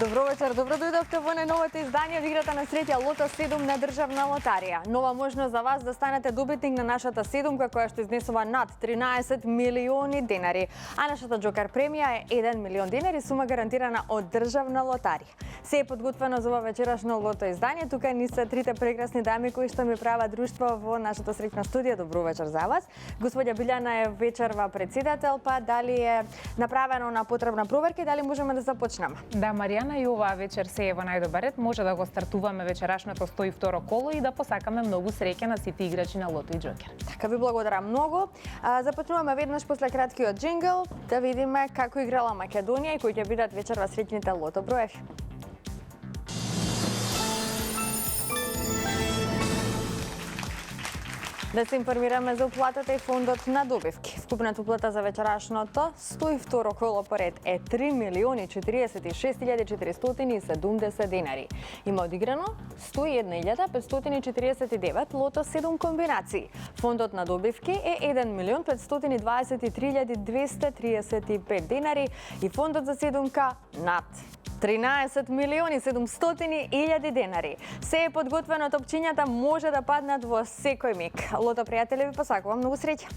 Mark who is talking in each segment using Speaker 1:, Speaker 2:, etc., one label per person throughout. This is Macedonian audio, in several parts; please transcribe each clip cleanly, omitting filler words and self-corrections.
Speaker 1: Добро вечер, добро дојдовте во најновото издание од играта на среќа Лото 7 на Државна лотарија. Нова можност за вас да станете добитник на нашата седумка која што изнесува над 13 милиони денари. А нашата џокер премија е 1 милион денари, сума гарантирана од Државна лотарија. Се е подготвено за ова вечерашно Лото издание. Тука ни се трите прекрасни дами кои што ми прават друштво во нашата среќна студија. Добро вечер за вас. Господја Билјана е вечерва председател, па дали е направено на потребна проверка и дали можеме да започнеме?
Speaker 2: Да, Маријана, и оваа вечер се е во најдобар ред. Може да го стартуваме вечерашното 102 коло и да посакаме многу среќа на сите играчи на Лото и Џокер.
Speaker 1: Така, ви благодарам многу. Започнуваме веднаш после краткиот джингл да видиме како играла Македонија и кои ќе бидат вечерва среќните Лото броеви. Да се информираме за уплатата и фондот на добивки. Вкупната уплата за вечерашното 102 коло поред е 3 милиони 46.470 денари. Има одиграно 101.549 Лото 7 комбинации. Фондот на добивки е 1 милион 523.235 денари и фондот за седумка над 13 милиони 700.000 денари. Се е подготвено, топчињата може да паднат во секој миг. Лото пријатели, ви посакувам многу среќа.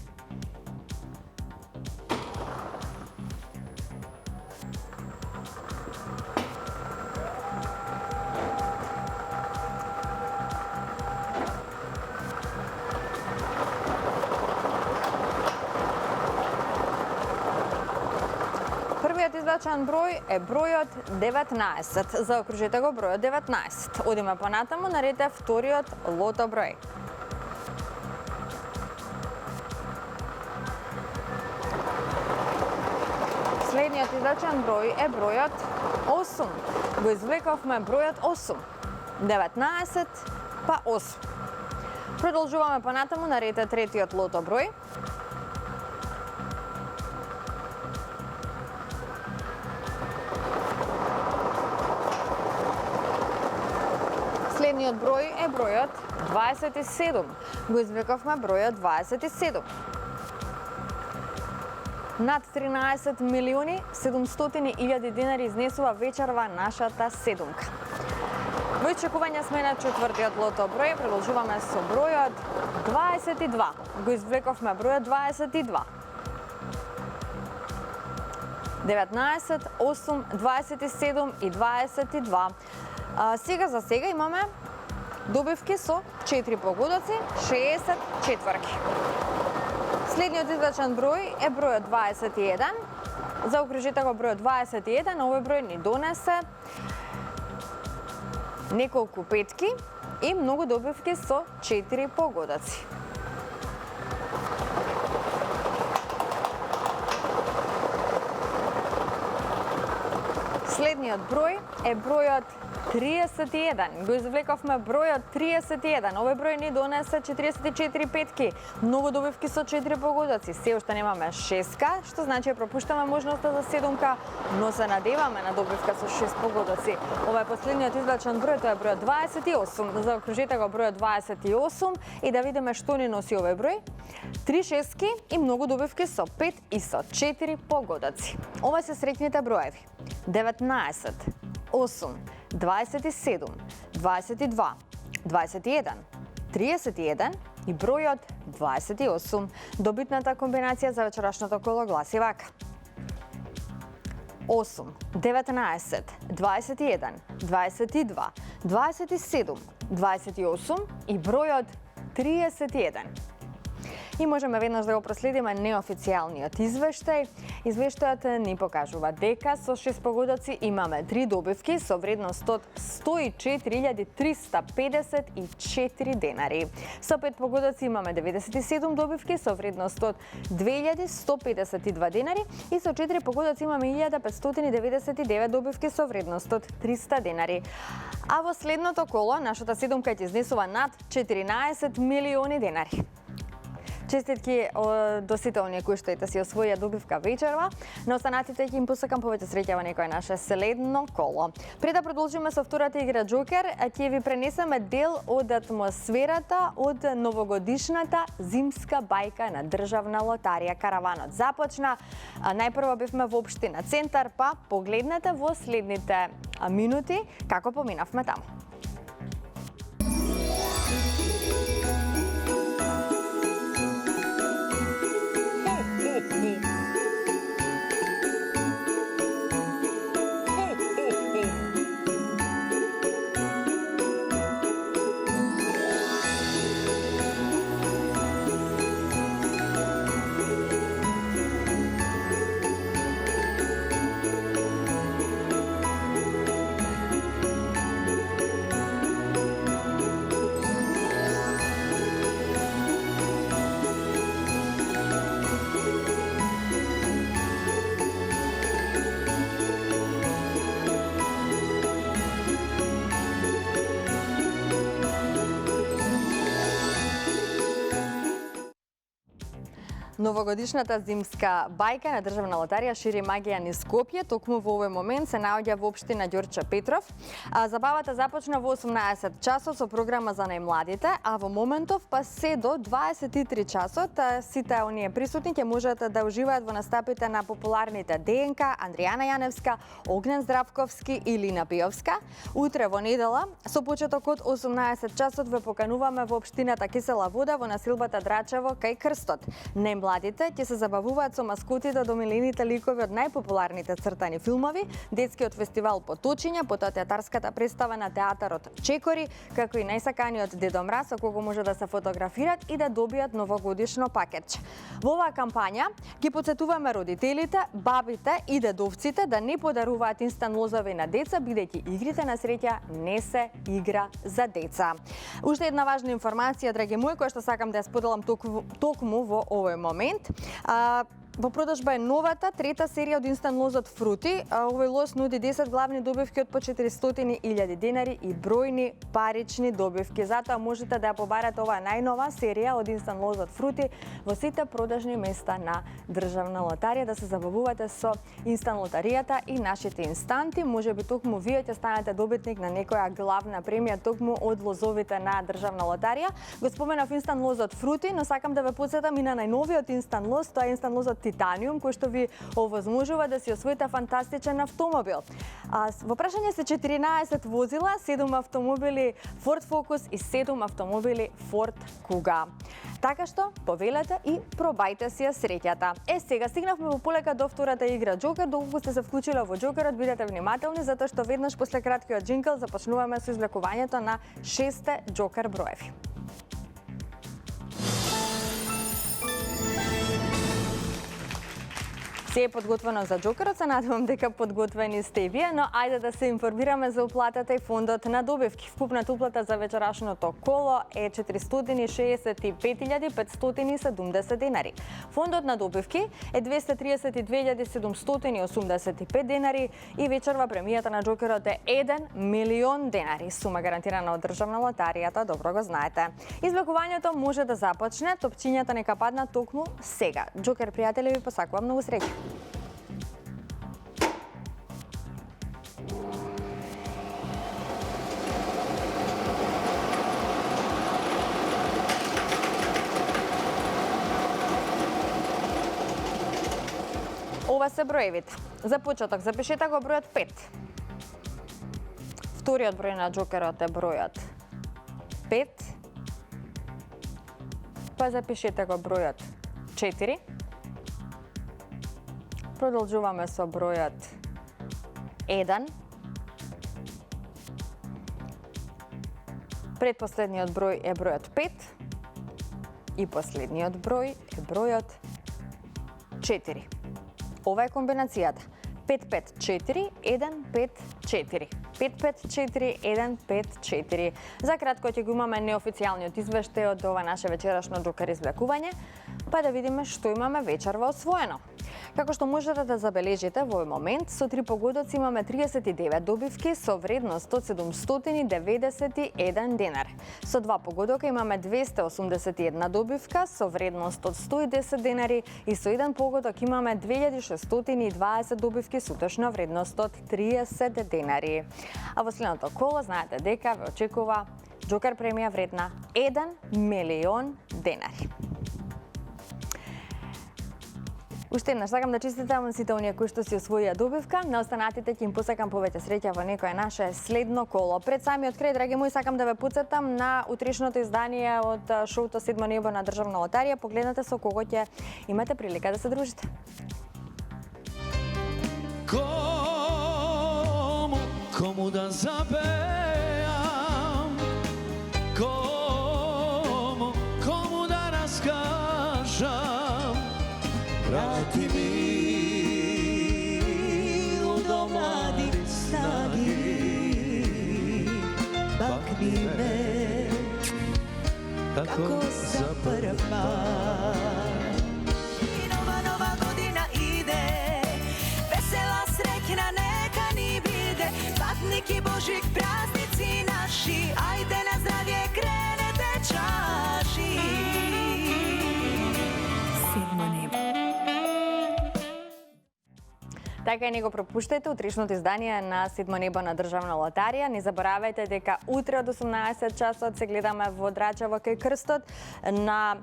Speaker 1: Првиот извлечен број е бројот 19. Заокружете го бројот 19. Одиме понатаму, на ред е вториот Лото број. Следниот извлечен број е бројот 8. Го извлековме бројот 8. 19 па 8. Продолжуваме понатаму, на ред е третиот Лото број. Следниот број е бројот 27. Го извлековме бројот 27. Над 13 милиони 700.000 денари изнесува вечерва нашата седумка. Во очекување сме на четвртиот Лото број, продолжуваме со бројот 22. Го извлековме бројот 22. 19, 8, 27 и 22. Сега за сега имаме добивки со 4 погодоци, 60 четврки. Следниот извлечен број е бројот 21. Заокружете го бројот 21, овој број ни донесе неколку петки и многу добивки со 4 погодоци. Следниот број е бројот 31. Го извлековме бројот 31. Овој број ни донесе 44 петки, многу добивки со 4 погодоци. Се уште немаме шеска, што значи пропуштаме можноста за седумка, но се надеваме на добивка со 6 погодоци. Ова е последниот извлечен број, тоа е бројот 28. Заокружете го бројот 28 и да видиме што ни носи овој број. 3 шески и многу добивки со 5 и со 4 погодоци. Ова се среќните броеви. 19, 8, 27, 22, 21, 31 и бројот 28. Добитната комбинација за вечерашното коло гласи вака. 8, 19, 21, 22, 27, 28 и бројот 31. И можеме веднаш да го проследиме неофицијалниот извештај. Извештајот ни покажува дека со 6 погодоци имаме 3 добивки со вредност од 104.354 денари. Со 5 погодоци имаме 97 добивки со вредност од 2.152 денари и со 4 погодоци имаме 1.599 добивки со вредност од 300 денари. А во следното коло нашата седумка ќе изнесува над 14 милиони денари. Честитки до сите оние кои што ете си освоја добивка вечерва, но останатите ќе им посакам повеќе среќа во некое наше следно коло. Пред да продолжиме со втората игра Джокер, ќе ви пренесеме дел од атмосферата од новогодишната зимска бајка на Државна лотарија. Караванот започна, најпрво бевме во општина Центар, па погледнете во следните минути како поминавме таму. Новогодишната зимска бајка на Државна лотарија шири магија низ Скопје. Токму во овој момент се наоѓа во општина Ѓорче Петров. Забавата започна во 18 часот со програма за најмладите, а во моментов па се до 23 часот сите оние присутни ќе можат да уживаат во настапите на популарните ДНК, Андријана Јаневска, Огнен Здравковски и Лина Пиовска. Утре во недела со почеток од 18 часот ве покануваме во општината Кисела Вода во населбата Драчево кај Крстот. Младите ќе се забавуваат со маскотите од омилените ликови од најпопуларните цртани филмови, детскиот фестивал Поточиња, потоа театарската представа на театарот Чекори, како и најсаканиот Дедо Мраз, со кого може да се фотографират и да добијат новогодишно пакетче. Во оваа кампања ги потсетуваме родителите, бабите и дедовците да не подаруваат инстан лозови на деца, бидејќи игрите на среќа не се игра за деца. Уште една важна информација, драги мои, која што сакам да ја споделам токму во овој момент. Во продажба е новата трета серија од инстан лозот Фрути. Овој лоз нуди 10 главни добивки од по 400.000 денари и бројни парични добивки. Затоа можете да ја побарате оваа најнова серија од инстан лозот Фрути во сите продажни места на Државна лотарија, да се забавувате со инстан лотаријата и нашите инстанти. Можеби токму вие ќе станете добитник на некоја главна премија токму од лозовите на Државна лотарија. Го споменав инстан лозот Фрути, но сакам да ве потсетам и на најновиот инстан лоз, тоа е инстан лозот Титаниум, кој што ви овозможува да си освоите фантастичен автомобил. Во прашање се 14 возила, 7 автомобили Ford Focus и 7 автомобили Ford Kuga. Така што, повелете и пробајте си ја среќата. Сега стигнавме во полека до втората игра Джокер. Доколку сте се вклучиле во Джокерот, бидете внимателни, затоа што веднаш после краткиот джинкл започнуваме со извлекувањето на 6 Джокер броеви. Се е подготвено за Джокерот, се надевам дека подготвени сте и вие, но ајде да се информираме за уплатата и фондот на добивки. Вкупната уплата за вечерашното коло е 465.570 денари. Фондот на добивки е 232.785 денари и вечерва премијата на Джокерот е 1 милион денари. Сума гарантирана од Државна лотаријата, добро го знаете. Извлекувањето може да започне, топчињата нека паднат токму сега. Джокер пријатели, ви посакувам многу среќа. Ова се броевите. За почеток запишете го бројот 5. Вториот број на Джокерот е бројот 5. Па запишете го бројот 4. Продолжуваме со бројот 1. Предпоследниот број е бројот 5. И последниот број е бројот 4. Ова е комбинацијата. 5-5-4-1-5-4. 5-5-4-1-5-4. За кратко ќе го имаме неофицијалниот извештај од ова наше вечерашно Джокер извлекување, па да видиме што имаме вечерва освоено. Како што можете да забележите во овој момент, со 3 погодоци имаме 39 добивки со вредност од 791 денар. Со 2 погодока имаме 281 добивка со вредност од 110 денари и со 1 погодок имаме 2620 добивки со утрешна вредност од 30 денари. А во следното коло знаете дека ве очекува Джокер премија вредна 1 милион денари. Уште еднаш сакам да честитам сите оние кои што си освоија добивка. На останатите ќе им посакам повеќе среќа во некое наше следно коло. Пред самиот крај, драги мои, сакам да ве потсетам на утрешното издание од шоуто Седмо небо на Државна лотарија. Погледнете со кого ќе имате прилика да се дружите.
Speaker 3: Кому да запеам, кому да раскажам, vrati mi u do mladih snagi, bakni me kako za prva. I nova godina ide, vesela srećna neka ni bide, Patnik i Božik praznici naši, ajde na zdravje krenete čaši. Sedmo nebo.
Speaker 1: Така и не го пропуштајте утрешното издание на Седмо небо на Државна лотарија. Не заборавајте дека утре од 18 часот се гледаме во Драчево кај Крстот на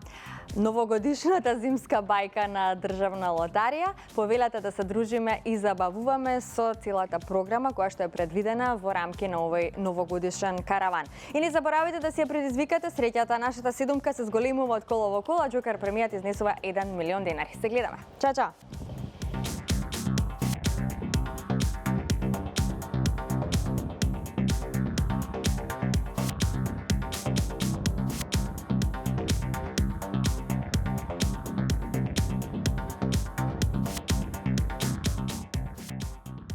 Speaker 1: новогодишната зимска бајка на Државна лотарија. Повелете да се дружиме и забавуваме со целата програма која што е предвидена во рамки на овој новогодишен караван. И не заборавајте да си ја предизвикате среќата. Нашата седумка се зголемува од коло во коло, Джокер премијата изнесува 1 милион денари. Се гледаме. Чао, чао!